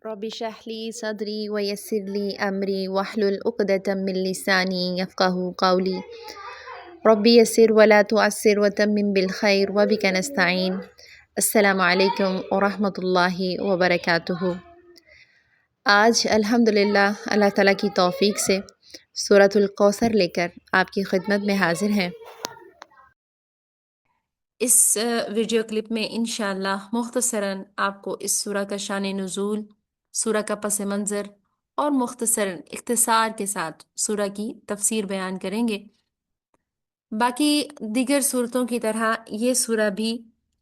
رب اشرح لي صدري ويسر لي أمري واحلل عقدة من لساني يفقهوا قولي ربي يسر ولا تعسر وتمم بالخير وبك نستعين. السلام علیکم ورحمۃ اللہ وبرکاتہ۔ آج الحمدللہ اللہ تعالیٰ کی توفیق سے سورۃ الکوثر لے کر آپ کی خدمت میں حاضر ہیں۔ اس ویڈیو کلپ میں انشاءاللہ مختصراً آپ کو اس سورہ کا شان نزول، سورہ کا پس منظر اور مختصراً اختصار کے ساتھ سورہ کی تفسیر بیان کریں گے۔ باقی دیگر صورتوں کی طرح یہ سورہ بھی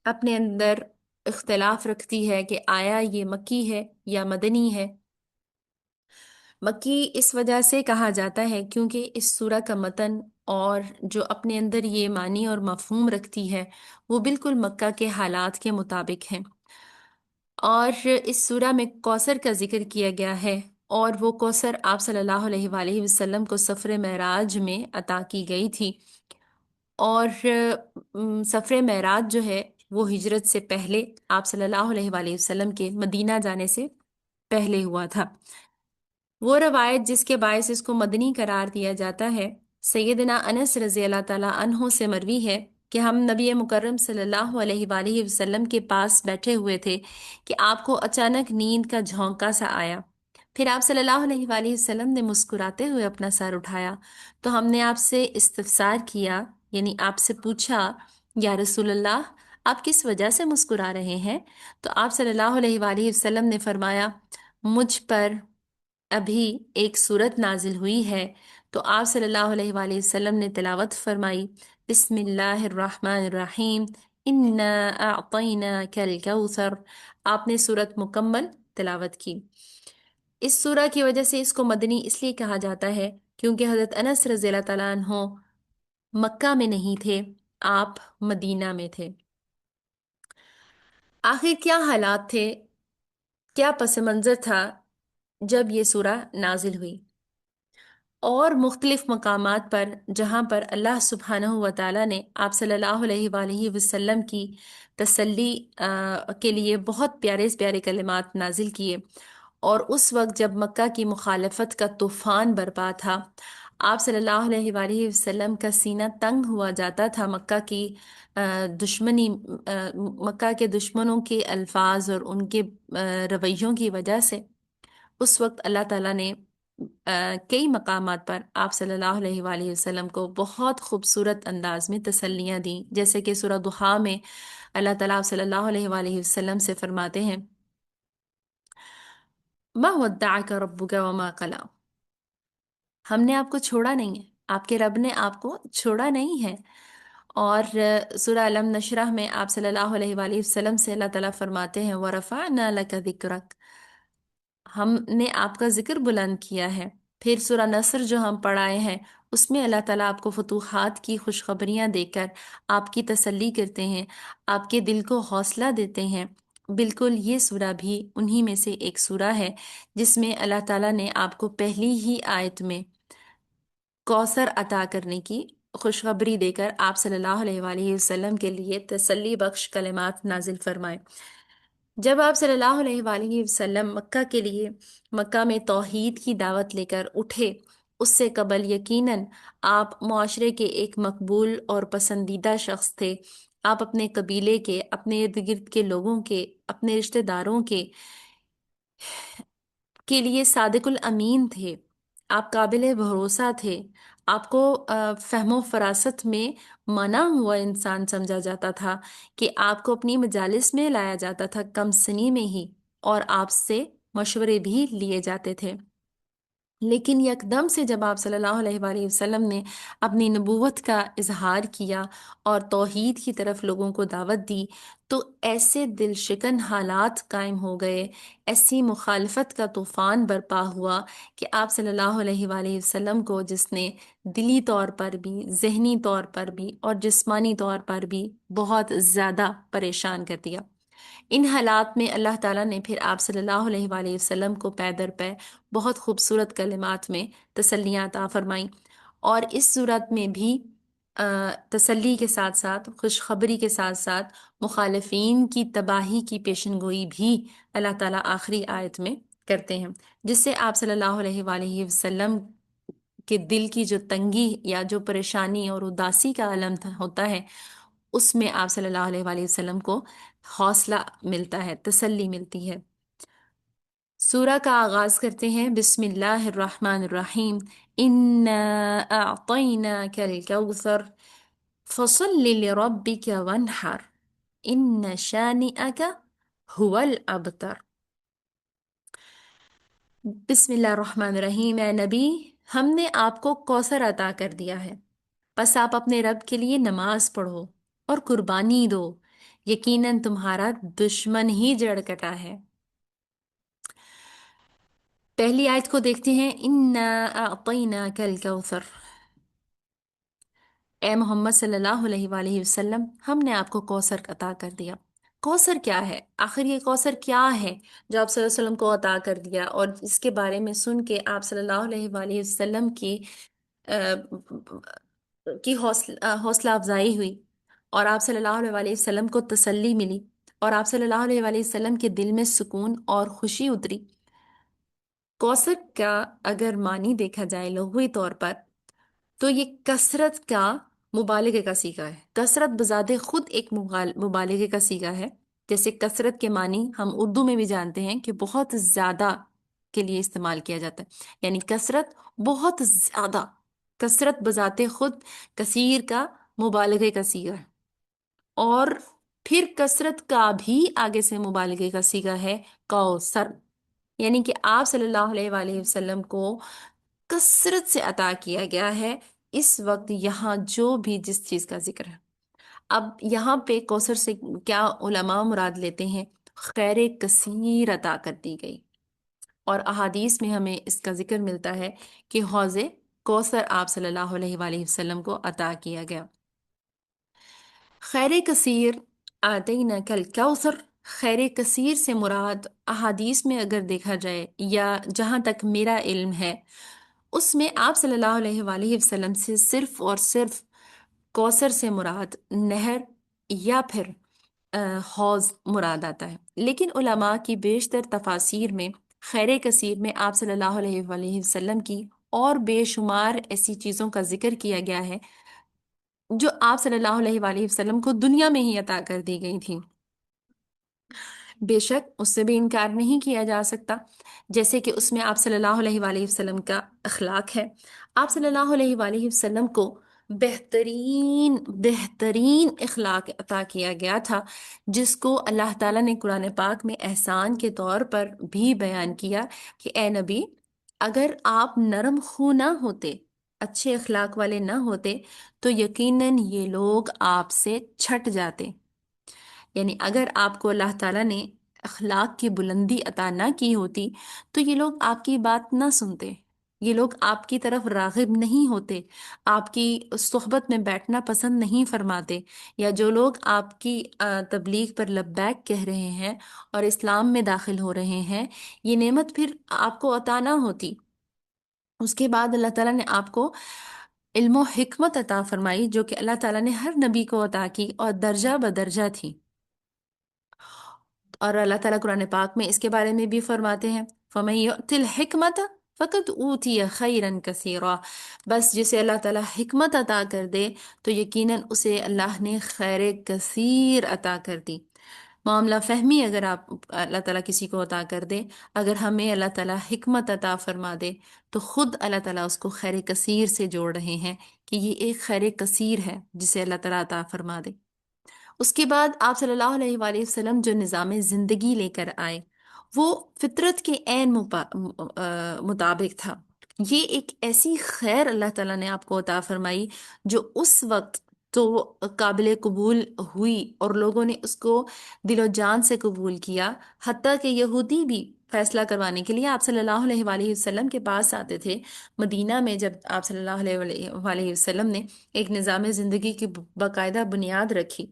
اپنے اندر اختلاف رکھتی ہے کہ آیا یہ مکی ہے یا مدنی ہے۔ مکی اس وجہ سے کہا جاتا ہے کیونکہ اس سورہ کا متن اور جو اپنے اندر یہ معنی اور مفہوم رکھتی ہے وہ بالکل مکہ کے حالات کے مطابق ہیں، اور اس سورہ میں کوثر کا ذکر کیا گیا ہے، اور وہ کوثر آپ صلی اللہ علیہ وآلہ وسلم کو سفر معراج میں عطا کی گئی تھی، اور سفر معراج جو ہے وہ ہجرت سے پہلے آپ صلی اللہ علیہ وآلہ وسلم کے مدینہ جانے سے پہلے ہوا تھا۔ وہ روایت جس کے باعث اس کو مدنی قرار دیا جاتا ہے، سیدنا انس رضی اللہ تعالیٰ عنہ سے مروی ہے کہ ہم نبی مکرم صلی اللہ علیہ وآلہ وسلم کے پاس بیٹھے ہوئے تھے کہ آپ کو اچانک نیند کا جھونکا سا آیا، پھر آپ صلی اللہ علیہ وآلہ وسلم نے مسکراتے ہوئے اپنا سر اٹھایا تو ہم نے آپ سے استفسار کیا، یعنی آپ سے پوچھا یا رسول اللہ آپ کس وجہ سے مسکرا رہے ہیں؟ تو آپ صلی اللہ علیہ وآلہ وسلم نے فرمایا مجھ پر ابھی ایک سورت نازل ہوئی ہے، تو آپ صلی اللہ علیہ وآلہ وسلم نے تلاوت فرمائی بسم اللہ الرحمن الرحیم انا اعطیناک الکوثر۔ آپ نے سورت مکمل تلاوت کی۔ اس سورہ کی وجہ سے اس کو مدنی اس لیے کہا جاتا ہے کیونکہ حضرت انس رضی اللہ تعالیٰ عنہ مکہ میں نہیں تھے، آپ مدینہ میں تھے۔ آخر کیا حالات تھے، کیا پس منظر تھا جب یہ سورہ نازل ہوئی؟ اور مختلف مقامات پر جہاں پر اللہ سبحانہ و تعالیٰ نے آپ صلی اللہ علیہ وآلہ وسلم کی تسلی کے لیے بہت پیارے پیارے کلمات نازل کیے، اور اس وقت جب مکہ کی مخالفت کا طوفان برپا تھا، آپ صلی اللہ علیہ وآلہ وسلم کا سینہ تنگ ہوا جاتا تھا مکہ کی دشمنی، مکہ کے دشمنوں کے الفاظ اور ان کے رویوں کی وجہ سے۔ اس وقت اللہ تعالیٰ نے کئی مقامات پر آپ صلی اللہ علیہ وآلہ وسلم کو بہت خوبصورت انداز میں تسلیاں دیں، جیسے کہ سورہ ضحیٰ میں اللہ تعالیٰ صلی اللہ علیہ وآلہ وسلم سے فرماتے ہیں ما ودعک ربک وما قلی، ہم نے آپ کو چھوڑا نہیں ہے، آپ کے رب نے آپ کو چھوڑا نہیں ہے۔ اور سورہ علم نشرح میں آپ صلی اللہ علیہ وآلہ وسلم سے اللہ تعالیٰ فرماتے ہیں وَرَفَعْنَا لَكَ ذِكْرَكَ، ہم نے آپ کا ذکر بلند کیا ہے۔ پھر سورہ نصر جو ہم پڑھائے ہیں اس میں اللہ تعالیٰ آپ کو فتوحات کی خوشخبریاں دے کر آپ کی تسلی کرتے ہیں، آپ کے دل کو حوصلہ دیتے ہیں۔ بالکل یہ سورہ بھی انہی میں سے ایک سورہ ہے جس میں اللہ تعالیٰ نے آپ کو پہلی ہی آیت میں کوثر عطا کرنے کی خوشخبری دے کر آپ صلی اللہ علیہ وآلہ وسلم کے لیے تسلی بخش کلمات نازل فرمائے۔ جب آپ صلی اللہ علیہ وآلہ وسلم مکہ کے لیے مکہ میں توحید کی دعوت لے کر اٹھے، اس سے قبل یقیناً آپ معاشرے کے ایک مقبول اور پسندیدہ شخص تھے۔ آپ اپنے قبیلے کے، اپنے ارد گرد کے لوگوں کے، اپنے رشتہ داروں کے لیے صادق الامین تھے، آپ قابل بھروسہ تھے، آپ کو فہم و فراست میں مانا ہوا انسان سمجھا جاتا تھا کہ آپ کو اپنی مجالس میں لایا جاتا تھا کم سنی میں ہی، اور آپ سے مشورے بھی لیے جاتے تھے۔ لیکن یکدم سے جب آپ صلی اللہ علیہ وآلہ وسلم نے اپنی نبوت کا اظہار کیا اور توحید کی طرف لوگوں کو دعوت دی تو ایسے دل شکن حالات قائم ہو گئے، ایسی مخالفت کا طوفان برپا ہوا کہ آپ صلی اللہ علیہ وآلہ وسلم کو جس نے دلی طور پر بھی، ذہنی طور پر بھی اور جسمانی طور پر بھی بہت زیادہ پریشان کر دیا۔ ان حالات میں اللہ تعالیٰ نے پھر آپ صلی اللہ علیہ وآلہ وسلم کو پے در پے بہت خوبصورت کلمات میں تسلیاں عطا فرمائیں، اور اس صورت میں بھی تسلی کے ساتھ ساتھ، خوشخبری کے ساتھ ساتھ مخالفین کی تباہی کی پیشن گوئی بھی اللہ تعالیٰ آخری آیت میں کرتے ہیں، جس سے آپ صلی اللہ علیہ وآلہ وسلم کے دل کی جو تنگی یا جو پریشانی اور اداسی کا عالم ہوتا ہے، اس میں آپ صلی اللہ علیہ وآلہ وسلم کو حوصلہ ملتا ہے، تسلی ملتی ہے۔ سورہ کا آغاز کرتے ہیں بسم اللہ الرحمن الرحیم، انا اعطیناک الکوثر فصل لربک وانحر ان شانئک هو الابتر۔ بسم اللہ الرحمن الرحیم، اے نبی، ہم نے آپ کو کوثر عطا کر دیا ہے، بس آپ اپنے رب کے لیے نماز پڑھو اور قربانی دو، یقیناً تمہارا دشمن ہی جڑ کٹا ہے۔ پہلی آیت کو دیکھتے ہیں، انا اعطیناک الکوثر، اے محمد صلی اللہ علیہ وآلہ وسلم، ہم نے آپ کو کوثر عطا کر دیا۔ کوثر کیا ہے؟ آخر یہ کوثر کیا ہے جو آپ صلی اللہ علیہ وسلم کو عطا کر دیا؟ اور اس کے بارے میں سن کے آپ صلی اللہ علیہ وآلہ وسلم کی حوصلہ افزائی ہوئی، اور آپ صلی اللہ علیہ وآلہ وسلم کو تسلی ملی، اور آپ صلی اللہ علیہ وآلہ وسلم کے دل میں سکون اور خوشی اتری۔ کوثر کا اگر معنی دیکھا جائے لغوی طور پر، تو یہ کثرت کا مبالغے کا صیغہ ہے۔ کثرت بذات خود ایک مبالغے کا صیغہ ہے۔ جیسے کثرت کے معنی ہم اردو میں بھی جانتے ہیں کہ بہت زیادہ کے لیے استعمال کیا جاتا ہے، یعنی کثرت بہت زیادہ، کثرت بذات خود کثیر کا مبالغے کا صیغہ ہے۔ اور پھر کثرت کا بھی آگے سے مبالغے کا صیغہ ہے کوثر، یعنی کہ آپ صلی اللہ علیہ وآلہ وسلم کو کثرت سے عطا کیا گیا ہے اس وقت یہاں جو بھی جس چیز کا ذکر ہے۔ اب یہاں پہ کوثر سے کیا علماء مراد لیتے ہیں؟ خیر کثیر عطا کر دی گئی، اور احادیث میں ہمیں اس کا ذکر ملتا ہے کہ حوض کوثر آپ صلی اللہ علیہ وآلہ وسلم کو عطا کیا گیا۔ خیر کثیر، آتیناک الکوثر، خیر کثیر سے مراد احادیث میں اگر دیکھا جائے یا جہاں تک میرا علم ہے، اس میں آپ صلی اللہ علیہ وآلہ وسلم سے صرف اور صرف کوثر سے مراد نہر یا پھر حوض مراد آتا ہے، لیکن علماء کی بیشتر تفاسیر میں خیر کثیر میں آپ صلی اللہ علیہ وآلہ وسلم کی اور بے شمار ایسی چیزوں کا ذکر کیا گیا ہے جو آپ صلی اللہ علیہ وآلہ وسلم کو دنیا میں ہی عطا کر دی گئی تھیں۔ بے شک اس سے بھی انکار نہیں کیا جا سکتا، جیسے کہ اس میں آپ صلی اللہ علیہ وآلہ وسلم کا اخلاق ہے۔ آپ صلی اللہ علیہ وآلہ وسلم کو بہترین بہترین اخلاق عطا کیا گیا تھا، جس کو اللہ تعالیٰ نے قرآن پاک میں احسان کے طور پر بھی بیان کیا کہ اے نبی، اگر آپ نرم خو نہ ہوتے، اچھے اخلاق والے نہ ہوتے، تو یقیناً یہ لوگ آپ سے چھٹ جاتے۔ یعنی اگر آپ کو اللہ تعالیٰ نے اخلاق کی بلندی عطا نہ کی ہوتی تو یہ لوگ آپ کی بات نہ سنتے، یہ لوگ آپ کی طرف راغب نہیں ہوتے، آپ کی صحبت میں بیٹھنا پسند نہیں فرماتے، یا جو لوگ آپ کی تبلیغ پر لبیک کہہ رہے ہیں اور اسلام میں داخل ہو رہے ہیں، یہ نعمت پھر آپ کو عطا نہ ہوتی۔ اس کے بعد اللہ تعالیٰ نے آپ کو علم و حکمت عطا فرمائی، جو کہ اللہ تعالیٰ نے ہر نبی کو عطا کی اور درجہ بدرجہ تھی۔ اور اللہ تعالیٰ قرآن پاک میں اس کے بارے میں بھی فرماتے ہیں، فَمَن يُؤْتِ الْحِكْمَةَ فَقَدْ أُوتِيَ خَيْرًا كَثِيرًا، بس جسے اللہ تعالیٰ حکمت عطا کر دے تو یقیناً اسے اللہ نے خیر کثیر عطا کر دی۔ معاملہ فہمی اگر آپ اللہ تعالیٰ کسی کو عطا کر دے، اگر ہمیں اللہ تعالیٰ حکمت عطا فرما دے، تو خود اللہ تعالیٰ اس کو خیر کثیر سے جوڑ رہے ہیں کہ یہ ایک خیر کثیر ہے جسے اللہ تعالیٰ عطا فرما دے۔ اس کے بعد آپ صلی اللہ علیہ وآلہ وسلم جو نظام زندگی لے کر آئے وہ فطرت کے عین مطابق تھا۔ یہ ایک ایسی خیر اللہ تعالیٰ نے آپ کو عطا فرمائی جو اس وقت تو قابل قبول ہوئی اور لوگوں نے اس کو دل و جان سے قبول کیا، حتیٰ کہ یہودی بھی فیصلہ کروانے کے لیے آپ صلی اللہ علیہ وآلہ وسلم کے پاس آتے تھے۔ مدینہ میں جب آپ صلی اللہ علیہ وآلہ وسلم نے ایک نظام زندگی کی باقاعدہ بنیاد رکھی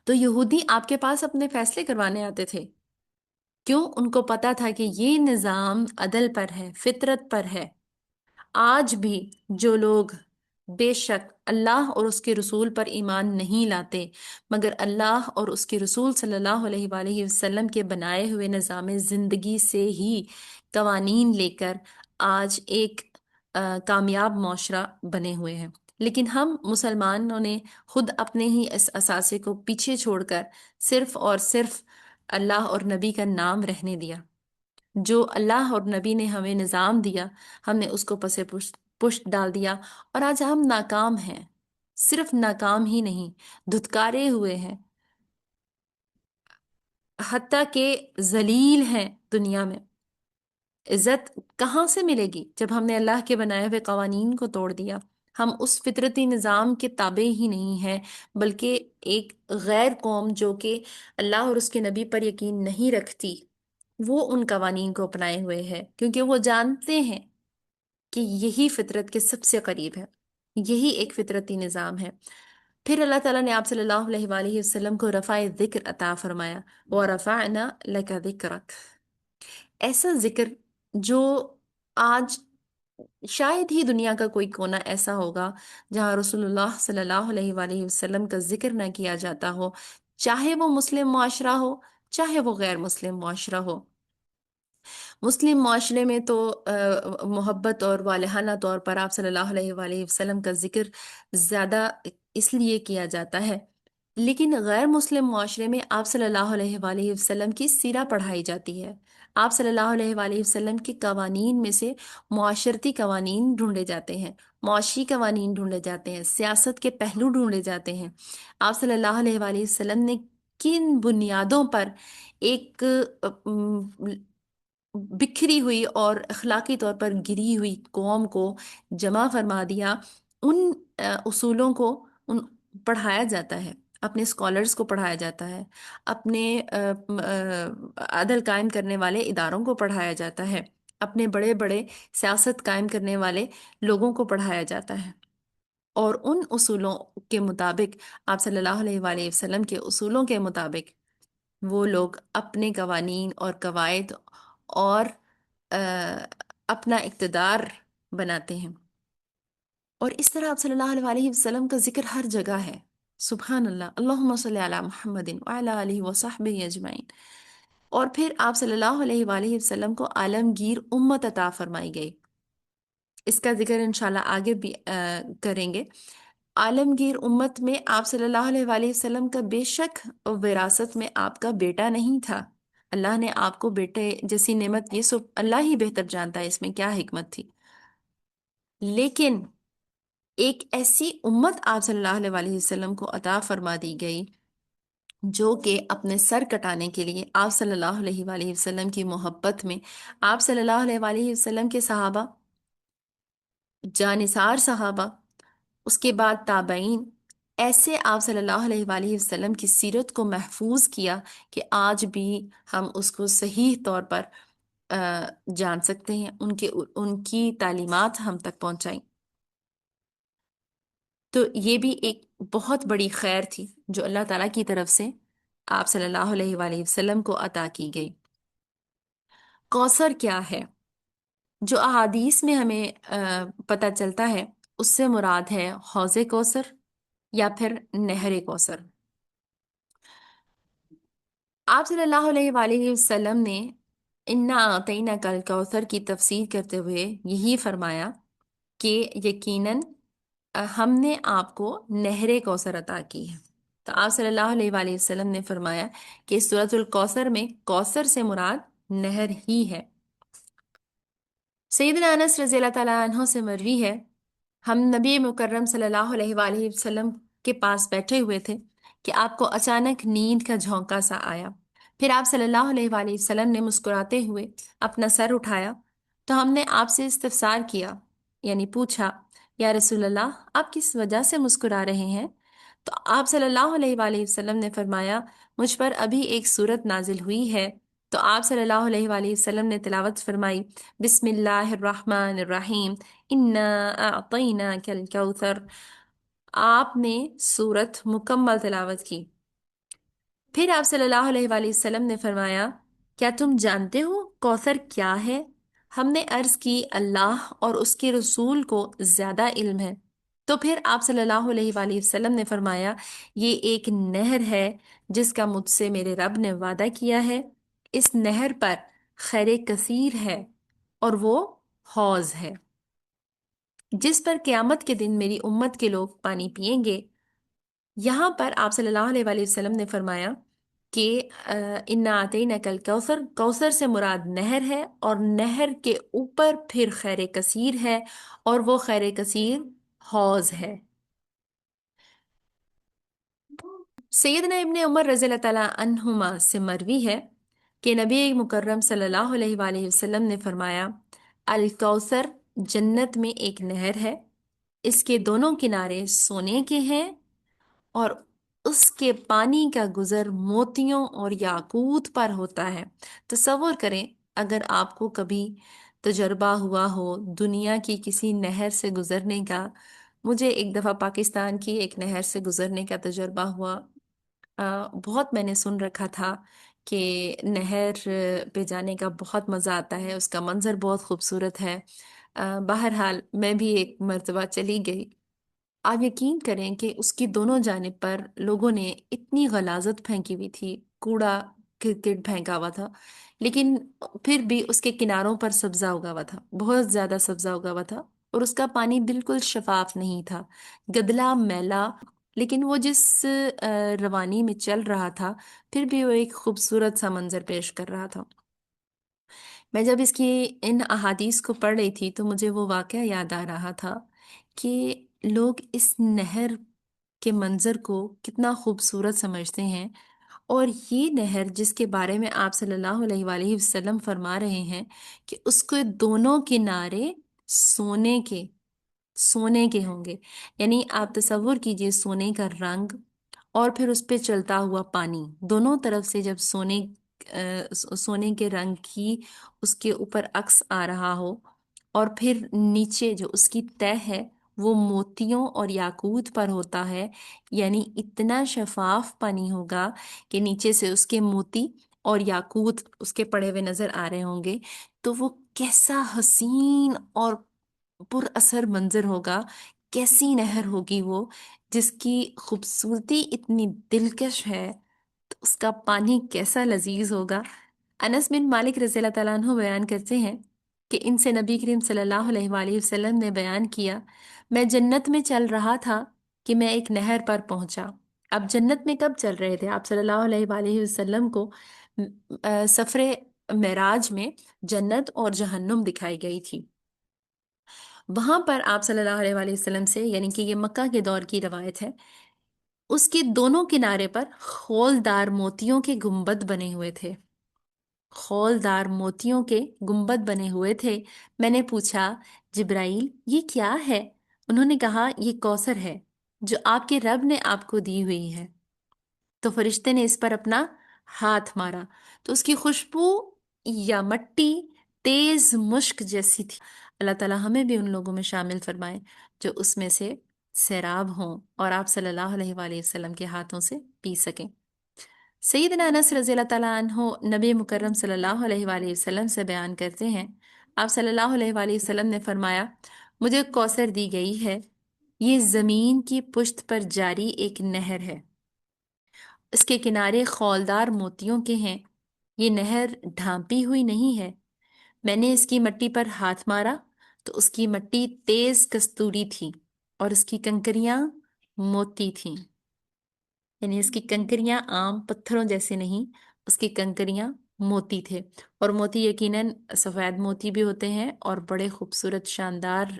تو یہودی آپ کے پاس اپنے فیصلے کروانے آتے تھے۔ کیوں؟ ان کو پتا تھا کہ یہ نظام عدل پر ہے، فطرت پر ہے۔ آج بھی جو لوگ بے شک اللہ اور اس کے رسول پر ایمان نہیں لاتے مگر اللہ اور اس کے رسول صلی اللہ علیہ وآلہ وسلم کے بنائے ہوئے نظام زندگی سے ہی قوانین لے کر آج ایک کامیاب معاشرہ بنے ہوئے ہیں۔ لیکن ہم مسلمانوں نے خود اپنے ہی اس اثاثے کو پیچھے چھوڑ کر صرف اور صرف اللہ اور نبی کا نام رہنے دیا۔ جو اللہ اور نبی نے ہمیں نظام دیا، ہم نے اس کو پشت ڈال دیا، اور آج ہم ناکام ہیں۔ صرف ناکام ہی نہیں، دھتکارے ہوئے ہیں، حتیٰ کہ ذلیل ہیں دنیا میں۔ عزت کہاں سے ملے گی جب ہم نے اللہ کے بنائے ہوئے قوانین کو توڑ دیا؟ ہم اس فطرتی نظام کے تابع ہی نہیں ہیں، بلکہ ایک غیر قوم جو کہ اللہ اور اس کے نبی پر یقین نہیں رکھتی، وہ ان قوانین کو اپنائے ہوئے ہے، کیونکہ وہ جانتے ہیں کہ یہی فطرت کے سب سے قریب ہے، یہی ایک فطرتی نظام ہے۔ پھر اللہ تعالیٰ نے آپ صلی اللہ علیہ وآلہ وسلم کو رفع ذکر عطا فرمایا، وَرَفَعْنَا لَكَ ذِكْرَكَ، ایسا ذکر جو آج شاید ہی دنیا کا کوئی کونا ایسا ہوگا جہاں رسول اللہ صلی اللہ علیہ وآلہ وسلم کا ذکر نہ کیا جاتا ہو، چاہے وہ مسلم معاشرہ ہو، چاہے وہ غیر مسلم معاشرہ ہو۔ مسلم معاشرے میں تو محبت اور والہانہ طور پر آپ صلی اللہ علیہ وآلہ وسلم کا ذکر زیادہ اس لیے کیا جاتا ہے، لیکن غیر مسلم معاشرے میں آپ صلی اللہ علیہ وآلہ وسلم کی سیرہ پڑھائی جاتی ہے۔ آپ صلی اللہ علیہ وآلہ وسلم کے قوانین میں سے معاشرتی قوانین ڈھونڈے جاتے ہیں، معاشی قوانین ڈھونڈے جاتے ہیں، سیاست کے پہلو ڈھونڈے جاتے ہیں۔ آپ صلی اللہ علیہ وآلہ وسلم نے کن بنیادوں پر ایک بکھری ہوئی اور اخلاقی طور پر گری ہوئی قوم کو جمع فرما دیا، ان اصولوں کو پڑھایا جاتا ہے، اپنے اسکالرس کو پڑھایا جاتا ہے، اپنے عدل قائم کرنے والے اداروں کو پڑھایا جاتا ہے، اپنے بڑے بڑے سیاست قائم کرنے والے لوگوں کو پڑھایا جاتا ہے، اور ان اصولوں کے مطابق، آپ صلی اللہ علیہ وآلہ وسلم کے اصولوں کے مطابق وہ لوگ اپنے قوانین اور قواعد اور آ، اپنا اقتدار بناتے ہیں۔ اور اس طرح آپ صلی اللہ علیہ وسلم کا ذکر ہر جگہ ہے۔ سبحان اللہ، اللہم صلی علی محمد وعلی آلہ وصحبہ اجمعین۔ اور پھر آپ صلی اللہ علیہ وآلہ وسلم کو عالمگیر امت عطا فرمائی گئی، اس کا ذکر انشاءاللہ آگے بھی کریں گے۔ عالمگیر امت میں آپ صلی اللہ علیہ وآلہ وسلم کا بے شک وراثت میں آپ کا بیٹا نہیں تھا، اللہ نے آپ کو بیٹے جیسی نعمت، یہ سب اللہ ہی بہتر جانتا ہے اس میں کیا حکمت تھی، لیکن ایک ایسی امت آپ صلی اللہ علیہ وآلہ وسلم کو عطا فرما دی گئی جو کہ اپنے سر کٹانے کے لیے آپ صلی اللہ علیہ وآلہ وسلم کی محبت میں، آپ صلی اللہ علیہ وآلہ وسلم کے صحابہ، جانثار صحابہ، اس کے بعد تابعین، ایسے آپ صلی اللہ علیہ وآلہ وسلم کی سیرت کو محفوظ کیا کہ آج بھی ہم اس کو صحیح طور پر جان سکتے ہیں، ان کی تعلیمات ہم تک پہنچائیں۔ تو یہ بھی ایک بہت بڑی خیر تھی جو اللہ تعالیٰ کی طرف سے آپ صلی اللہ علیہ وآلہ وسلم کو عطا کی گئی۔ کوثر کیا ہے؟ جو احادیث میں ہمیں پتہ چلتا ہے، اس سے مراد ہے حوض کوثر یا پھر نہر کوثر۔ آپ صلی اللہ علیہ وآلہ وسلم نے انا اعطیناک الکوثر کی تفسیر کرتے ہوئے یہی فرمایا کہ یقیناً ہم نے آپ کو نہر کوثر عطا کی ہے۔ تو آپ صلی اللہ علیہ وآلہ وسلم نے فرمایا کہ سورۃ الکوثر میں کوثر سے مراد نہر ہی ہے۔ سیدنا انس رضی اللہ تعالیٰ عنہ سے مروی ہے، ہم نبی مکرم صلی اللہ علیہ وآلہ وسلم کے پاس بیٹھے ہوئے تھے کہ آپ کو اچانک نیند کا جھونکا سا آیا، پھر آپ صلی اللہ علیہ وآلہ وسلم نے مسکراتے ہوئے اپنا سر اٹھایا، تو ہم نے آپ سے استفسار کیا، یعنی پوچھا، یا رسول اللہ آپ کس وجہ سے مسکرا رہے ہیں؟ تو آپ صلی اللہ علیہ وآلہ وسلم نے فرمایا مجھ پر ابھی ایک سورت نازل ہوئی ہے۔ تو آپ صلی اللہ علیہ وآلہ وسلم نے تلاوت فرمائی، بسم اللہ الرحمن الرحیم، انا اعطیناک الکوثر۔ آپ نے سورت مکمل تلاوت کی۔ پھر آپ صلی اللہ علیہ وآلہ وسلم نے فرمایا کیا تم جانتے ہو کوثر کیا ہے؟ ہم نے عرض کی اللہ اور اس کے رسول کو زیادہ علم ہے۔ تو پھر آپ صلی اللہ علیہ وآلہ وسلم نے فرمایا یہ ایک نہر ہے جس کا مجھ سے میرے رب نے وعدہ کیا ہے، اس نہر پر خیر کثیر ہے اور وہ حوض ہے جس پر قیامت کے دن میری امت کے لوگ پانی پئیں گے۔ یہاں پر آپ صلی اللہ علیہ وآلہ وسلم نے فرمایا کہ انا اعطیناک الکوثر، کوثر سے مراد نہر ہے، اور نہر کے اوپر پھر خیر کثیر ہے، اور وہ خیر کثیر حوض ہے۔ سیدنا ابن عمر رضی اللہ تعالیٰ عنہما سے مروی ہے کہ نبی مکرم صلی اللہ علیہ وآلہ وسلم نے فرمایا الکوثر جنت میں ایک نہر ہے، اس کے دونوں کنارے سونے کے ہیں، اور اس کے پانی کا گزر موتیوں اور یاقوت پر ہوتا ہے۔ تصور کریں اگر آپ کو کبھی تجربہ ہوا ہو دنیا کی کسی نہر سے گزرنے کا۔ مجھے ایک دفعہ پاکستان کی ایک نہر سے گزرنے کا تجربہ ہوا۔ بہت میں نے سن رکھا تھا کہ نہر پہ جانے کا بہت مزہ آتا ہے، اس کا منظر بہت خوبصورت ہے۔ بہرحال میں بھی ایک مرتبہ چلی گئی۔ آپ یقین کریں کہ اس کی دونوں جانب پر لوگوں نے اتنی غلاظت پھینکی ہوئی تھی، کوڑا کرکٹ پھینکا ہوا تھا، لیکن پھر بھی اس کے کناروں پر سبزہ اگا ہوا تھا، بہت زیادہ سبزہ اگا ہوا تھا، اور اس کا پانی بالکل شفاف نہیں تھا، گدلا میلا، لیکن وہ جس روانی میں چل رہا تھا پھر بھی وہ ایک خوبصورت سا منظر پیش کر رہا تھا۔ میں جب اس کی ان احادیث کو پڑھ رہی تھی تو مجھے وہ واقعہ یاد آ رہا تھا کہ لوگ اس نہر کے منظر کو کتنا خوبصورت سمجھتے ہیں، اور یہ نہر جس کے بارے میں آپ صلی اللہ علیہ وآلہ وسلم فرما رہے ہیں کہ اس کے دونوں کنارے سونے کے سونے کے ہوں گے، یعنی آپ تصور کیجئے سونے کا رنگ، اور پھر اس پہ چلتا ہوا پانی دونوں طرف سے، جب سونے کے رنگ کی اس کے اوپر عکس آ رہا ہو، اور پھر نیچے جو اس کی تہ ہے وہ موتیوں اور یاقوت پر ہوتا ہے، یعنی اتنا شفاف پانی ہوگا کہ نیچے سے اس کے موتی اور یاقوت اس کے پڑے ہوئے نظر آ رہے ہوں گے، تو وہ کیسا حسین اور پر اثر منظر ہوگا، کیسی نہر ہوگی وہ جس کی خوبصورتی اتنی دلکش ہے، تو اس کا پانی کیسا لذیذ ہوگا۔ انس بن مالک رضی اللہ تعالیٰ عنہ بیان کرتے ہیں کہ ان سے نبی کریم صلی اللہ علیہ وآلہ وسلم نے بیان کیا میں جنت میں چل رہا تھا کہ میں ایک نہر پر پہنچا۔ اب جنت میں کب چل رہے تھے آپ صلی اللہ علیہ وآلہ وسلم کو؟ سفر معراج میں جنت اور جہنم دکھائی گئی تھی۔ وہاں پر آپ صلی اللہ علیہ وآلہ وسلم سے، یعنی کہ یہ مکہ کے دور کی روایت ہے، اس کے دونوں کنارے پر خولدار موتیوں کے گنبد بنے ہوئے تھے، خولدار موتیوں کے گنبد بنے ہوئے تھے۔ میں نے پوچھا جبرائیل یہ کیا ہے؟ انہوں نے کہا یہ کوثر ہے جو آپ کے رب نے آپ کو دی ہوئی ہے۔ تو فرشتے نے اس پر اپنا ہاتھ مارا تو اس کی خوشبو یا مٹی تیز مشک جیسی تھی۔ اللہ تعالیٰ ہمیں بھی ان لوگوں میں شامل فرمائے جو اس میں سے سیراب ہوں اور آپ صلی اللہ علیہ وآلہ وسلم کے ہاتھوں سے پی سکیں۔ سیدنا انس رضی اللہ تعالیٰ عنہ نبی مکرم صلی اللہ علیہ وآلہ وسلم سے بیان کرتے ہیں آپ صلی اللہ علیہ وآلہ وسلم نے فرمایا مجھے کوثر دی گئی ہے، یہ زمین کی پشت پر جاری ایک نہر ہے، اس کے کنارے خولدار موتیوں کے ہیں، یہ نہر ڈھانپی ہوئی نہیں ہے۔ میں نے اس کی مٹی پر ہاتھ مارا تو اس کی مٹی تیز کستوری تھی اور اس کی کنکریاں موتی تھیں، یعنی اس کی کنکریاں عام پتھروں جیسے نہیں، اس کی کنکریاں موتی تھے، اور موتی یقیناً سفید موتی بھی ہوتے ہیں اور بڑے خوبصورت شاندار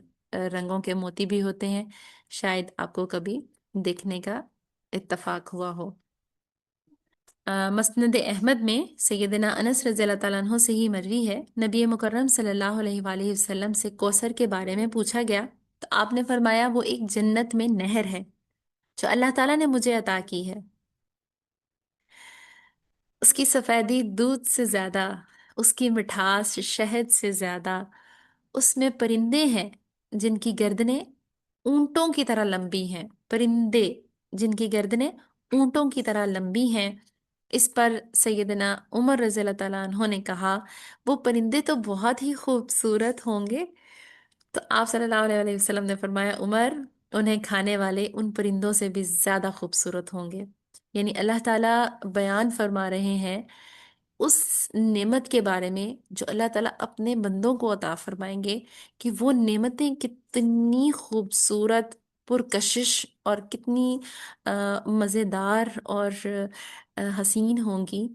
رنگوں کے موتی بھی ہوتے ہیں، شاید آپ کو کبھی دیکھنے کا اتفاق ہوا ہو۔ مسند احمد میں سیدنا انس رضی اللہ تعالیٰ عنہ سے ہی مروی ہے نبی مکرم صلی اللہ علیہ وآلہ وسلم سے کوثر کے بارے میں پوچھا گیا تو آپ نے فرمایا وہ ایک جنت میں نہر ہے جو اللہ تعالیٰ نے مجھے عطا کی ہے، اس کی سفیدی دودھ سے زیادہ، اس کی مٹھاس شہد سے زیادہ، اس میں پرندے ہیں جن کی گردنیں اونٹوں کی طرح لمبی ہیں، پرندے جن کی گردنیں اونٹوں کی طرح لمبی ہیں۔ اس پر سیدنا عمر رضی اللہ تعالیٰ عنہ نے کہا وہ پرندے تو بہت ہی خوبصورت ہوں گے، تو آپ صلی اللہ علیہ وسلم نے فرمایا عمر انہیں کھانے والے ان پرندوں سے بھی زیادہ خوبصورت ہوں گے۔ یعنی اللہ تعالیٰ بیان فرما رہے ہیں اس نعمت کے بارے میں جو اللہ تعالیٰ اپنے بندوں کو عطا فرمائیں گے، کہ وہ نعمتیں کتنی خوبصورت، پرکشش اور کتنی مزیدار اور حسین ہوں گی،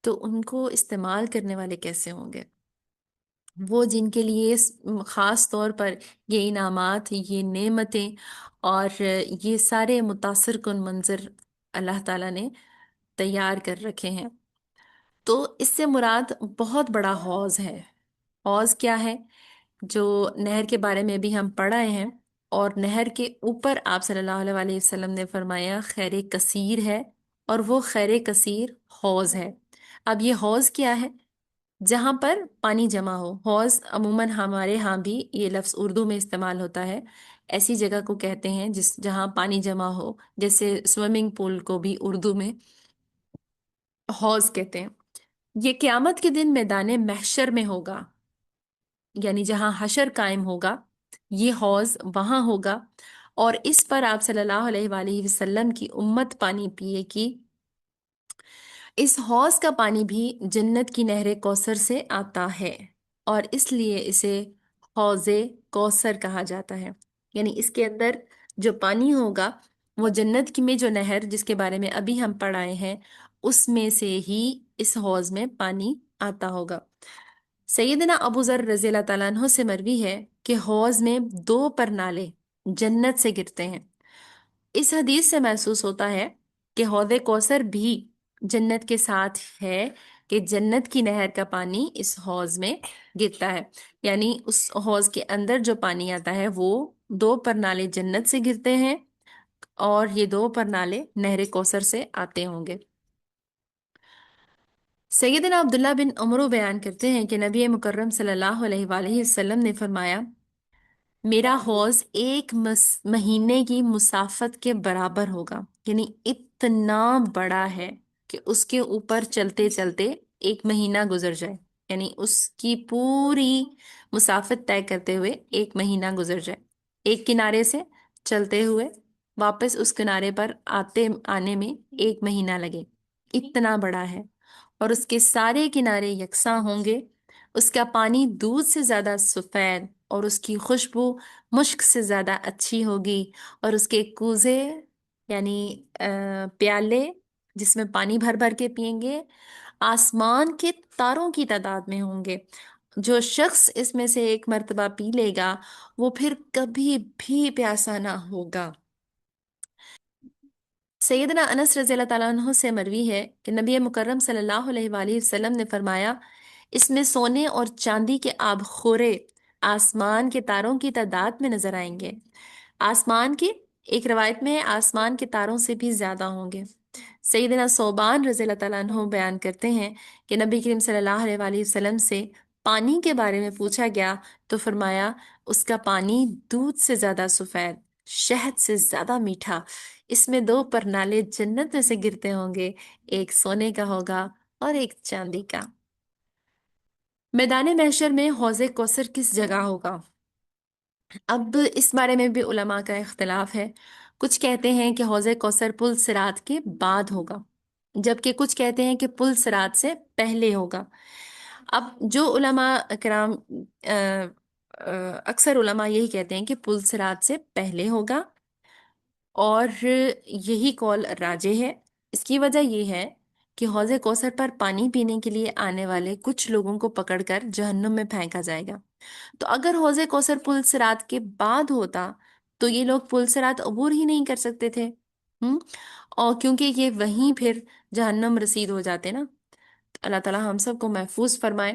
تو ان کو استعمال کرنے والے کیسے ہوں گے؟ وہ جن کے لیے خاص طور پر یہ انعامات، یہ نعمتیں اور یہ سارے متاثر کن منظر اللہ تعالیٰ نے تیار کر رکھے ہیں۔ تو اس سے مراد بہت بڑا حوض ہے۔ حوض کیا ہے؟ جو نہر کے بارے میں بھی ہم پڑھ آئے ہیں، اور نہر کے اوپر آپ صلی اللہ علیہ وسلم نے فرمایا خیر کثیر ہے، اور وہ خیر کثیر حوض ہے۔ اب یہ حوض کیا ہے؟ جہاں پر پانی جمع ہو۔ حوض عموماً ہمارے ہاں بھی یہ لفظ اردو میں استعمال ہوتا ہے، ایسی جگہ کو کہتے ہیں جہاں پانی جمع ہو، جیسے سوئمنگ پول کو بھی اردو میں حوض کہتے ہیں۔ یہ قیامت کے دن میدان محشر میں ہوگا، یعنی جہاں حشر قائم ہوگا یہ حوض وہاں ہوگا، اور اس پر آپ صلی اللہ علیہ وآلہ وسلم کی امت پانی پیے گی۔ اس حوض کا پانی بھی جنت کی نہر کوثر سے آتا ہے، اور اس لیے اسے حوض کوثر کہا جاتا ہے۔ یعنی اس کے اندر جو پانی ہوگا وہ جنت کی میں جو نہر جس کے بارے میں ابھی ہم پڑھائے ہیں اس میں سے ہی اس حوض میں پانی آتا ہوگا۔ سیدنا ابو ذر رضی اللہ تعالیٰ عنہ سے مروی ہے کہ حوض میں 2 پرنالے جنت سے گرتے ہیں۔ اس حدیث سے محسوس ہوتا ہے کہ حوض کوثر بھی جنت کے ساتھ ہے، کہ جنت کی نہر کا پانی اس حوض میں گرتا ہے، یعنی اس حوض کے اندر جو پانی آتا ہے وہ 2 پرنالے جنت سے گرتے ہیں، اور یہ 2 پرنالے نہر کوثر سے آتے ہوں گے۔ سیدنا عبداللہ بن عمرو بیان کرتے ہیں کہ نبی مکرم صلی اللہ علیہ وآلہ وسلم نے فرمایا میرا حوض ایک مہینے کی مسافت کے برابر ہوگا، یعنی اتنا بڑا ہے کہ اس کے اوپر چلتے چلتے 1 مہینہ گزر جائے، یعنی اس کی پوری مسافت طے کرتے ہوئے 1 مہینہ گزر جائے، ایک کنارے سے چلتے ہوئے واپس اس کنارے پر آنے میں 1 مہینہ لگے، اتنا بڑا ہے، اور اس کے سارے کنارے یکساں ہوں گے۔ اس کا پانی دودھ سے زیادہ سفید، اور اس کی خوشبو مشک سے زیادہ اچھی ہوگی، اور اس کے کوزے یعنی پیالے جس میں پانی بھر بھر کے پئیں گے آسمان کے تاروں کی تعداد میں ہوں گے۔ جو شخص اس میں سے 1 مرتبہ پی لے گا وہ پھر کبھی بھی پیاسا نہ ہوگا۔ سیدنا انس رضی اللہ تعالیٰ عنہ سے مروی ہے کہ نبی مکرم صلی اللہ علیہ وآلہ وسلم نے فرمایا اس میں سونے اور چاندی کے آب خورے آسمان کے تاروں کی تعداد میں نظر آئیں گے۔ آسمان کی ایک روایت میں آسمان کے تاروں سے بھی زیادہ ہوں گے۔ سیدنا صوبان رضی اللہ تعالیٰ عنہ بیان کرتے ہیں کہ نبی کریم صلی اللہ علیہ وآلہ وسلم سے پانی کے بارے میں پوچھا گیا تو فرمایا اس کا پانی دودھ سے زیادہ سفید، شہد سے زیادہ میٹھا، اس میں 2 پرنالے جنت میں سے گرتے ہوں گے، ایک سونے کا ہوگا اور ایک چاندی کا۔ میدان محشر میں حوض کوثر کس جگہ ہوگا؟ اب اس بارے میں بھی علماء کا اختلاف ہے۔ کچھ کہتے ہیں کہ حوض کوثر پل صراط کے بعد ہوگا، جبکہ کچھ کہتے ہیں کہ پل صراط سے پہلے ہوگا۔ اب جو علماء کرام اکثر علماء یہی کہتے ہیں کہ پل صراط سے پہلے ہوگا، اور یہی قول راجح ہے۔ اس کی وجہ یہ ہے کہ حوض کوثر پر پانی پینے کے لیے آنے والے کچھ لوگوں کو پکڑ کر جہنم میں پھینکا جائے گا۔ تو اگر حوض کوثر پل صراط کے بعد ہوتا تو یہ لوگ پل صراط عبور ہی نہیں کر سکتے تھے، اور کیونکہ یہ وہیں پھر جہنم رسید ہو جاتے نا۔ اللہ تعالی ہم سب کو محفوظ فرمائے۔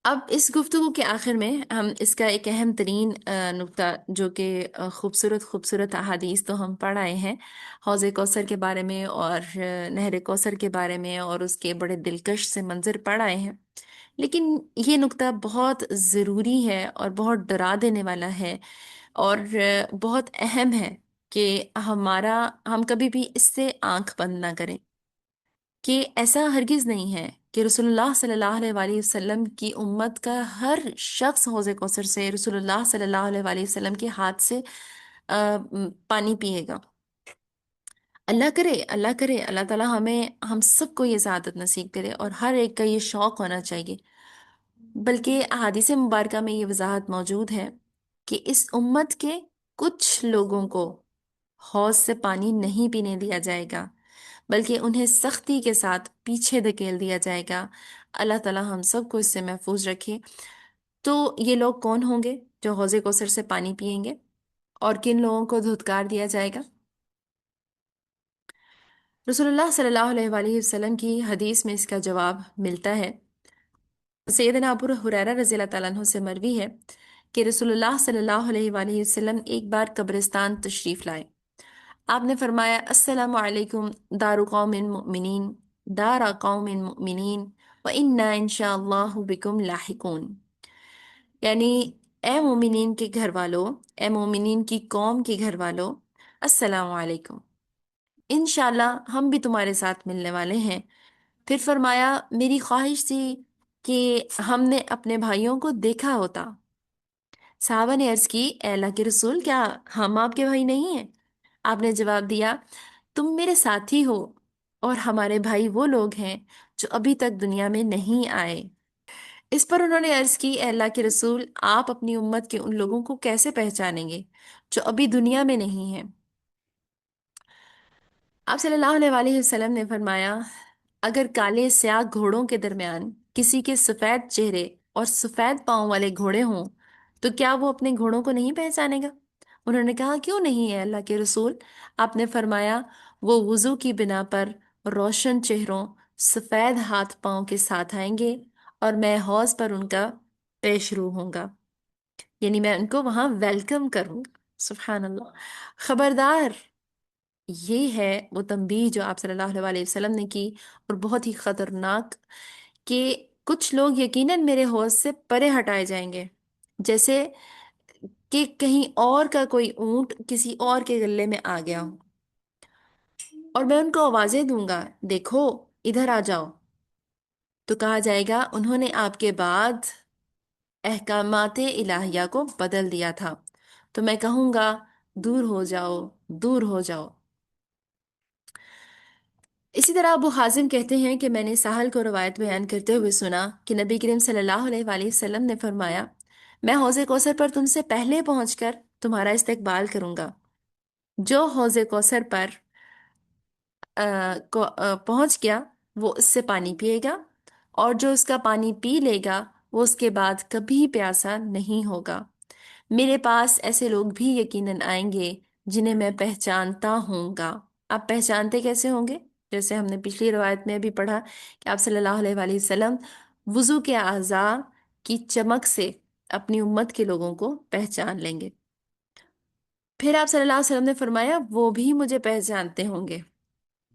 اب اس گفتگو کے آخر میں ہم اس کا ایک اہم ترین نقطہ جو کہ خوبصورت خوبصورت احادیث تو ہم پڑھ آئے ہیں حوض کوثر کے بارے میں اور نہر کوثر کے بارے میں، اور اس کے بڑے دلکش سے منظر پڑھ آئے ہیں، لیکن یہ نقطہ بہت ضروری ہے اور بہت ڈرا دینے والا ہے، اور بہت اہم ہے کہ ہم کبھی بھی اس سے آنکھ بند نہ کریں۔ کہ ایسا ہرگز نہیں ہے کہ رسول اللہ صلی اللہ علیہ وآلہ وسلم کی امت کا ہر شخص حوض کوثر سے رسول اللہ صلی اللہ علیہ وآلہ وسلم کے ہاتھ سے پانی پیے گا۔ اللہ کرے اللہ تعالیٰ ہم سب کو یہ سعادت نصیب کرے، اور ہر ایک کا یہ شوق ہونا چاہیے۔ بلکہ احادیث مبارکہ میں یہ وضاحت موجود ہے کہ اس امت کے کچھ لوگوں کو حوض سے پانی نہیں پینے دیا جائے گا، بلکہ انہیں سختی کے ساتھ پیچھے دھکیل دیا جائے گا۔ اللہ تعالیٰ ہم سب کو اس سے محفوظ رکھے۔ تو یہ لوگ کون ہوں گے جو حوض کوثر سے پانی پیئیں گے، اور کن لوگوں کو دھتکار دیا جائے گا؟ رسول اللہ صلی اللہ علیہ وآلہ وسلم کی حدیث میں اس کا جواب ملتا ہے۔ سیدنا ابو ہریرہ رضی اللہ تعالیٰ عنہ سے مروی ہے کہ رسول اللہ صلی اللہ علیہ وآلہ وسلم ایک بار قبرستان تشریف لائے۔ آپ نے فرمایا، السلام علیکم دار قوم مؤمنین، دار قوم مؤمنین وَإِنَّا إِنشَاءَ اللَّهُ بِكُمْ لاحقون، یعنی اے مومنین کے گھر والوں، اے مومنین کی قوم کے گھر والوں، السلام علیکم، انشاءاللہ ہم بھی تمہارے ساتھ ملنے والے ہیں۔ پھر فرمایا، میری خواہش تھی کہ ہم نے اپنے بھائیوں کو دیکھا ہوتا۔ صحابہ نے عرض کی، اے اللہ کے رسول، کیا ہم آپ کے بھائی نہیں ہیں؟ آپ نے جواب دیا، تم میرے ساتھی ہو، اور ہمارے بھائی وہ لوگ ہیں جو ابھی تک دنیا میں نہیں آئے۔ اس پر انہوں نے عرض کی، اے اللہ کے رسول، آپ اپنی امت کے ان لوگوں کو کیسے پہچانیں گے جو ابھی دنیا میں نہیں ہیں؟ آپ صلی اللہ علیہ وآلہ وسلم نے فرمایا، اگر کالے سیاہ گھوڑوں کے درمیان کسی کے سفید چہرے اور سفید پاؤں والے گھوڑے ہوں تو کیا وہ اپنے گھوڑوں کو نہیں پہچانے گا؟ انہوں نے کہا، کیوں نہیں ہے اللہ کے رسول؟ آپ نے فرمایا، وہ وضو کی بنا پر روشن چہروں، سفید ہاتھ پاؤں کے ساتھ آئیں گے، اور میں حوض پر ان کا پیش رو ہوں گا، یعنی میں ان کو وہاں ویلکم کروں گا۔ سبحان اللہ! خبردار! یہ ہے وہ تنبیہ جو آپ صلی اللہ علیہ وسلم نے کی، اور بہت ہی خطرناک، کہ کچھ لوگ یقیناً میرے حوض سے پرے ہٹائے جائیں گے، جیسے کہ کہیں اور کا کوئی اونٹ کسی اور کے گلے میں آ گیا ہو، اور میں ان کو آوازیں دوں گا، دیکھو ادھر آ جاؤ، تو کہا جائے گا انہوں نے آپ کے بعد احکامات الہیہ کو بدل دیا تھا، تو میں کہوں گا، دور ہو جاؤ، دور ہو جاؤ۔ اسی طرح ابو حازم کہتے ہیں کہ میں نے سہل کو روایت بیان کرتے ہوئے سنا کہ نبی کریم صلی اللہ علیہ وآلہ وسلم نے فرمایا، میں حوض کوثر پر تم سے پہلے پہنچ کر تمہارا استقبال کروں گا۔ جو حوض کوثر پر پہنچ گیا وہ اس سے پانی پیے گا، اور جو اس کا پانی پی لے گا وہ اس کے بعد کبھی پیاسا نہیں ہوگا۔ میرے پاس ایسے لوگ بھی یقیناً آئیں گے جنہیں میں پہچانتا ہوں گا۔ آپ پہچانتے کیسے ہوں گے؟ جیسے ہم نے پچھلی روایت میں بھی پڑھا کہ آپ صلی اللہ علیہ وآلہ وسلم وضو کے اعضاء کی چمک سے اپنی امت کے لوگوں کو پہچان لیں گے۔ پھر آپ صلی اللہ علیہ وسلم نے فرمایا، وہ بھی مجھے پہچانتے ہوں گے،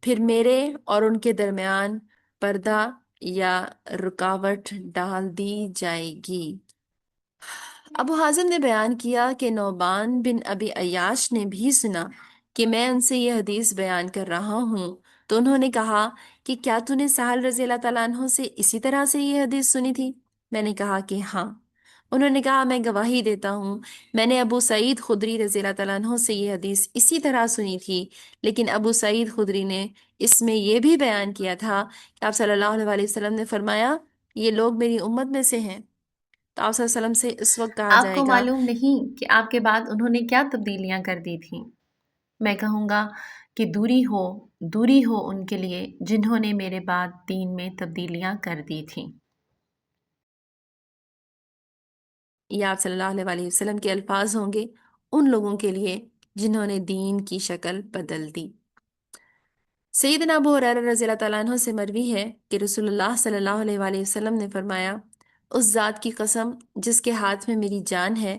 پھر میرے اور ان کے درمیان پردہ یا رکاوٹ ڈال دی جائے گی۔ ابو حازم نے بیان کیا کہ نعمان بن ابی عیاش نے بھی سنا کہ میں ان سے یہ حدیث بیان کر رہا ہوں، تو انہوں نے کہا کہ کیا تو نے سہل رضی اللہ تعالیٰ عنہ سے اسی طرح سے یہ حدیث سنی تھی؟ میں نے کہا کہ ہاں۔ انہوں نے کہا، میں گواہی دیتا ہوں، میں نے ابو سعید خدری رضی اللہ تعالیٰ عنہ سے یہ حدیث اسی طرح سنی تھی، لیکن ابو سعید خدری نے اس میں یہ بھی بیان کیا تھا کہ آپ صلی اللہ علیہ وسلم نے فرمایا، یہ لوگ میری امت میں سے ہیں۔ تو آپ صلی اللہ علیہ وسلم سے اس وقت کہا آپ جائے کو گا، معلوم نہیں کہ آپ کے بعد انہوں نے کیا تبدیلیاں کر دی تھیں؟ میں کہوں گا کہ دوری ہو ان کے لیے جنہوں نے میرے بعد دین میں تبدیلیاں کر دی تھیں۔ یہ آپ صلی اللہ علیہ وآلہ وسلم کے الفاظ ہوں گے ان لوگوں کے لیے جنہوں نے دین کی شکل بدل دی۔ سیدنا ابو ہریرہ رضی اللہ تعالیٰ عنہ سے مروی ہے کہ رسول اللہ صلی اللہ علیہ وآلہ وسلم نے فرمایا، اس ذات کی قسم جس کے ہاتھ میں میری جان ہے،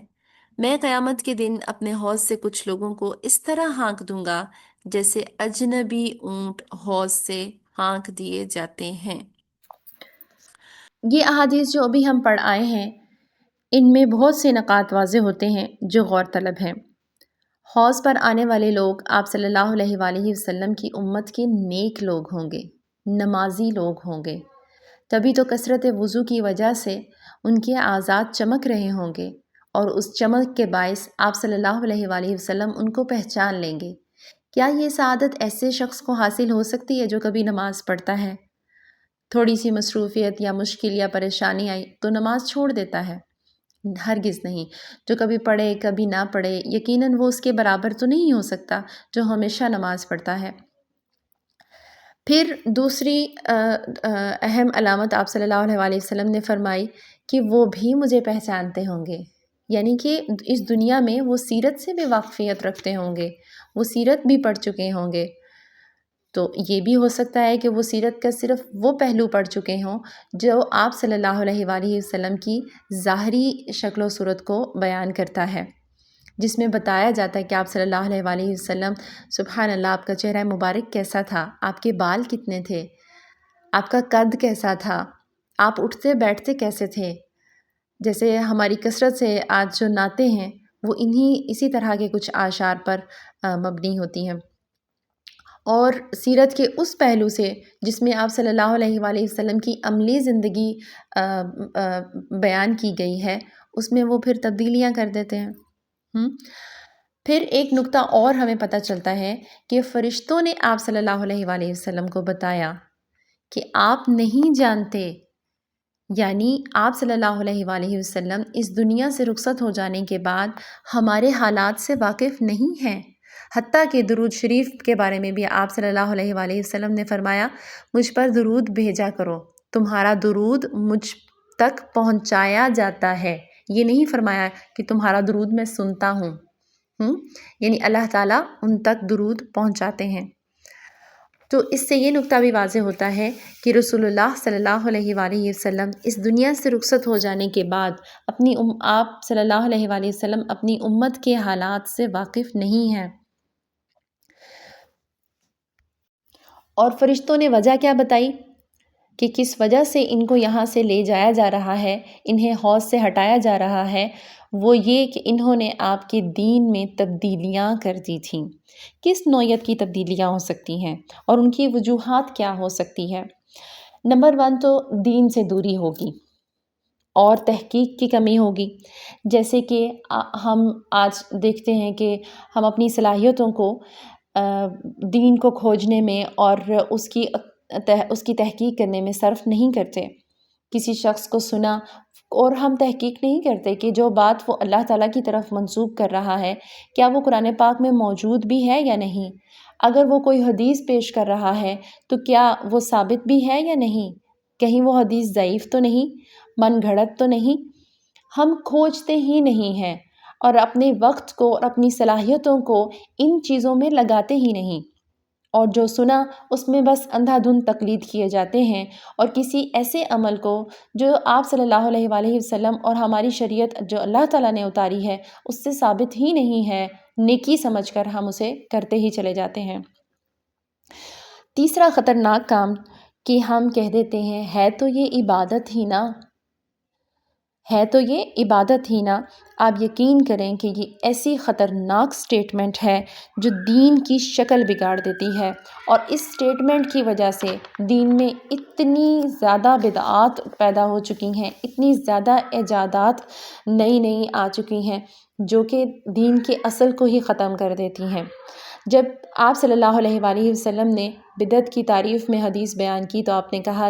میں قیامت کے دن اپنے حوض سے کچھ لوگوں کو اس طرح ہانک دوں گا جیسے اجنبی اونٹ حوض سے ہانک دیے جاتے ہیں۔ یہ احادیث جو ابھی ہم پڑھ آئے ہیں، ان میں بہت سے نکات واضح ہوتے ہیں جو غور طلب ہیں۔ حوض پر آنے والے لوگ آپ صلی اللہ علیہ وآلہ وسلم کی امت کے نیک لوگ ہوں گے، نمازی لوگ ہوں گے، تبھی تو کثرت وضو کی وجہ سے ان کے اعضاء چمک رہے ہوں گے، اور اس چمک کے باعث آپ صلی اللہ علیہ وآلہ وسلم ان کو پہچان لیں گے۔ کیا یہ سعادت ایسے شخص کو حاصل ہو سکتی ہے جو کبھی نماز پڑھتا ہے؟ تھوڑی سی مصروفیت یا مشکل یا پریشانی آئی تو نماز چھوڑ دیتا ہے؟ ہرگز نہیں۔ جو کبھی پڑھے کبھی نہ پڑھے، یقیناً وہ اس کے برابر تو نہیں ہو سکتا جو ہمیشہ نماز پڑھتا ہے۔ پھر دوسری اہم علامت آپ صلی اللہ علیہ وآلہ وسلم نے فرمائی کہ وہ بھی مجھے پہچانتے ہوں گے، یعنی کہ اس دنیا میں وہ سیرت سے بھی واقفیت رکھتے ہوں گے، وہ سیرت بھی پڑھ چکے ہوں گے۔ تو یہ بھی ہو سکتا ہے کہ وہ سیرت کا صرف وہ پہلو پڑھ چکے ہوں جو آپ صلی اللہ علیہ وآلہ وسلم کی ظاہری شکل و صورت کو بیان کرتا ہے، جس میں بتایا جاتا ہے کہ آپ صلی اللہ علیہ وآلہ وسلم سبحان اللہ، آپ کا چہرہ مبارک کیسا تھا، آپ کے بال کتنے تھے، آپ کا قد کیسا تھا، آپ اٹھتے بیٹھتے کیسے تھے۔ جیسے ہماری کثرت سے آج جو نعتیں ہیں وہ اسی طرح کے کچھ اعشار پر مبنی ہوتی ہیں، اور سیرت کے اس پہلو سے جس میں آپ صلی اللہ علیہ وآلہ وسلم کی عملی زندگی بیان کی گئی ہے، اس میں وہ پھر تبدیلیاں کر دیتے ہیں۔ پھر ایک نقطہ اور ہمیں پتہ چلتا ہے کہ فرشتوں نے آپ صلی اللہ علیہ وآلہ وسلم کو بتایا کہ آپ نہیں جانتے، یعنی آپ صلی اللہ علیہ وآلہ وسلم اس دنیا سے رخصت ہو جانے کے بعد ہمارے حالات سے واقف نہیں ہیں۔ حتیٰ کہ درود شریف کے بارے میں بھی آپ صلی اللہ علیہ وآلہ وسلم نے فرمایا، مجھ پر درود بھیجا کرو، تمہارا درود مجھ تک پہنچایا جاتا ہے۔ یہ نہیں فرمایا کہ تمہارا درود میں سنتا ہوں، یعنی اللہ تعالیٰ ان تک درود پہنچاتے ہیں۔ تو اس سے یہ نقطہ بھی واضح ہوتا ہے کہ رسول اللہ صلی اللہ علیہ وآلہ وسلم اس دنیا سے رخصت ہو جانے کے بعد آپ صلی اللہ علیہ وآلہ وسلم اپنی امت کے حالات سے واقف نہیں ہیں۔ اور فرشتوں نے وجہ کیا بتائی کہ کس وجہ سے ان کو یہاں سے لے جایا جا رہا ہے، انہیں حوض سے ہٹایا جا رہا ہے، وہ یہ کہ انہوں نے آپ کے دین میں تبدیلیاں کر دی تھیں۔ کس نوعیت کی تبدیلیاں ہو سکتی ہیں اور ان کی وجوہات کیا ہو سکتی ہے؟ نمبر 1 تو دین سے دوری ہوگی اور تحقیق کی کمی ہوگی۔ جیسے کہ ہم آج دیکھتے ہیں کہ ہم اپنی صلاحیتوں کو دین کو کھوجنے میں اور اس کی تحقیق کرنے میں صرف نہیں کرتے۔ کسی شخص کو سنا اور ہم تحقیق نہیں کرتے کہ جو بات وہ اللہ تعالیٰ کی طرف منسوب کر رہا ہے کیا وہ قرآن پاک میں موجود بھی ہے یا نہیں۔ اگر وہ کوئی حدیث پیش کر رہا ہے تو کیا وہ ثابت بھی ہے یا نہیں، کہیں وہ حدیث ضعیف تو نہیں، من گھڑت تو نہیں۔ ہم کھوجتے ہی نہیں ہیں اور اپنے وقت کو اور اپنی صلاحیتوں کو ان چیزوں میں لگاتے ہی نہیں، اور جو سنا اس میں بس اندھا دھند تقلید کیے جاتے ہیں، اور کسی ایسے عمل کو جو آپ صلی اللہ علیہ وآلہ وسلم اور ہماری شریعت جو اللہ تعالیٰ نے اتاری ہے اس سے ثابت ہی نہیں ہے، نیکی سمجھ کر ہم اسے کرتے ہی چلے جاتے ہیں۔ تیسرا خطرناک کام کہ ہم کہہ دیتے ہیں ہے تو یہ عبادت ہی نا، ہے تو یہ عبادت ہی نا۔ آپ یقین کریں کہ یہ ایسی خطرناک سٹیٹمنٹ ہے جو دین کی شکل بگاڑ دیتی ہے، اور اس سٹیٹمنٹ کی وجہ سے دین میں اتنی زیادہ بدعات پیدا ہو چکی ہیں، اتنی زیادہ ایجادات نئی آ چکی ہیں جو کہ دین کے اصل کو ہی ختم کر دیتی ہیں۔ جب آپ صلی اللہ علیہ وآلہ وسلم نے بدعت کی تعریف میں حدیث بیان کی تو آپ نے کہا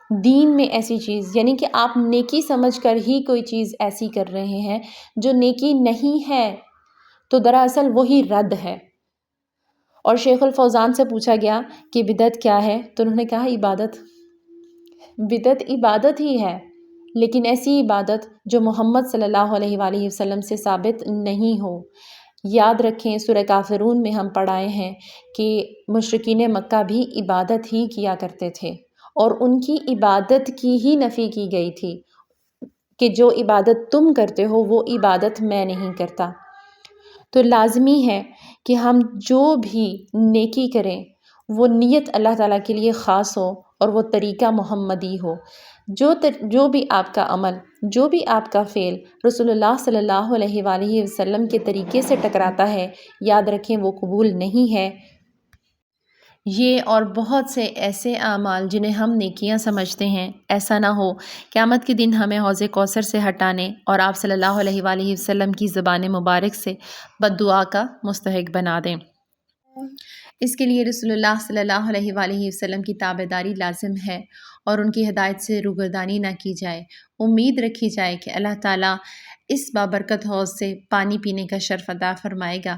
دین میں ایسی چیز، یعنی کہ آپ نیکی سمجھ کر ہی کوئی چیز ایسی کر رہے ہیں جو نیکی نہیں ہے، تو دراصل وہی رد ہے۔ اور شیخ الفوزان سے پوچھا گیا کہ بدعت کیا ہے تو انہوں نے کہا بدعت عبادت ہی ہے، لیکن ایسی عبادت جو محمد صلی اللہ علیہ وآلہ وسلم سے ثابت نہیں ہو۔ یاد رکھیں سورہ کافرون میں ہم پڑھائے ہیں کہ مشرکین مکہ بھی عبادت ہی کیا کرتے تھے، اور ان کی عبادت کی ہی نفی کی گئی تھی کہ جو عبادت تم کرتے ہو وہ عبادت میں نہیں کرتا۔ تو لازمی ہے کہ ہم جو بھی نیکی کریں وہ نیت اللہ تعالیٰ کے لیے خاص ہو اور وہ طریقہ محمدی ہو۔ جو بھی آپ کا عمل، جو بھی آپ کا فعل رسول اللہ صلی اللہ علیہ وآلہ وسلم کے طریقے سے ٹکراتا ہے، یاد رکھیں وہ قبول نہیں ہے۔ یہ اور بہت سے ایسے اعمال جنہیں ہم نیکیاں سمجھتے ہیں، ایسا نہ ہو قیامت کے دن ہمیں حوض کوثر سے ہٹانے اور آپ صلی اللہ علیہ وآلہ وسلم کی زبان مبارک سے بد دعا کا مستحق بنا دیں۔ اس کے لیے رسول اللہ صلی اللہ علیہ وآلہ وسلم کی تابعداری لازم ہے اور ان کی ہدایت سے روگردانی نہ کی جائے۔ امید رکھی جائے کہ اللہ تعالیٰ اس بابرکت حوض سے پانی پینے کا شرف عطا فرمائے گا،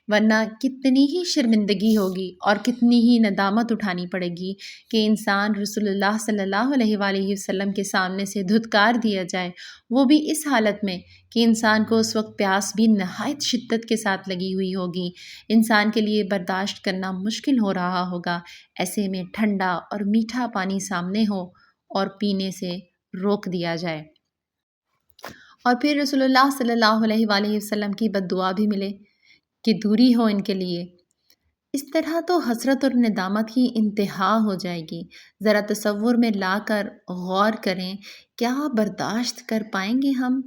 ورنہ کتنی ہی شرمندگی ہوگی اور کتنی ہی ندامت اٹھانی پڑے گی کہ انسان رسول اللہ صلی اللہ علیہ وآلہ وسلم کے سامنے سے دھتکار دیا جائے، وہ بھی اس حالت میں کہ انسان کو اس وقت پیاس بھی نہایت شدت کے ساتھ لگی ہوئی ہوگی، انسان کے لیے برداشت کرنا مشکل ہو رہا ہوگا، ایسے میں ٹھنڈا اور میٹھا پانی سامنے ہو اور پینے سے روک دیا جائے، اور پھر رسول اللہ صلی اللہ علیہ وآلہ وسلم کی بد دعا بھی ملے کہ دوری ہو ان کے لیے۔ اس طرح تو حسرت اور ندامت کی انتہا ہو جائے گی۔ ذرا تصور میں لا کر غور کریں، کیا برداشت کر پائیں گے ہم؟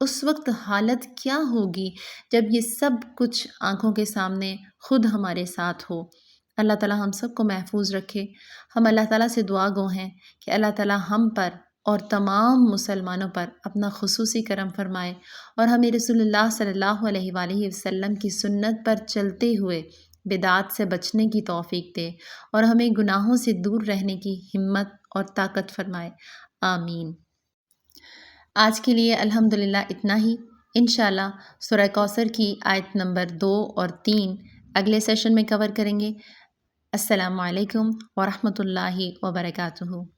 اس وقت حالت کیا ہوگی جب یہ سب کچھ آنکھوں کے سامنے خود ہمارے ساتھ ہو؟ اللہ تعالیٰ ہم سب کو محفوظ رکھے۔ ہم اللہ تعالیٰ سے دعا گو ہیں کہ اللہ تعالیٰ ہم پر اور تمام مسلمانوں پر اپنا خصوصی کرم فرمائے اور ہمیں رسول اللہ صلی اللہ علیہ وآلہ وسلم کی سنت پر چلتے ہوئے بدعات سے بچنے کی توفیق دے اور ہمیں گناہوں سے دور رہنے کی ہمت اور طاقت فرمائے، آمین۔ آج کے لیے الحمدللہ اتنا ہی۔ انشاءاللہ سورہ کوثر کی آیت نمبر 2 اور 3 اگلے سیشن میں کور کریں گے۔ السلام علیکم ورحمۃ اللہ وبرکاتہ۔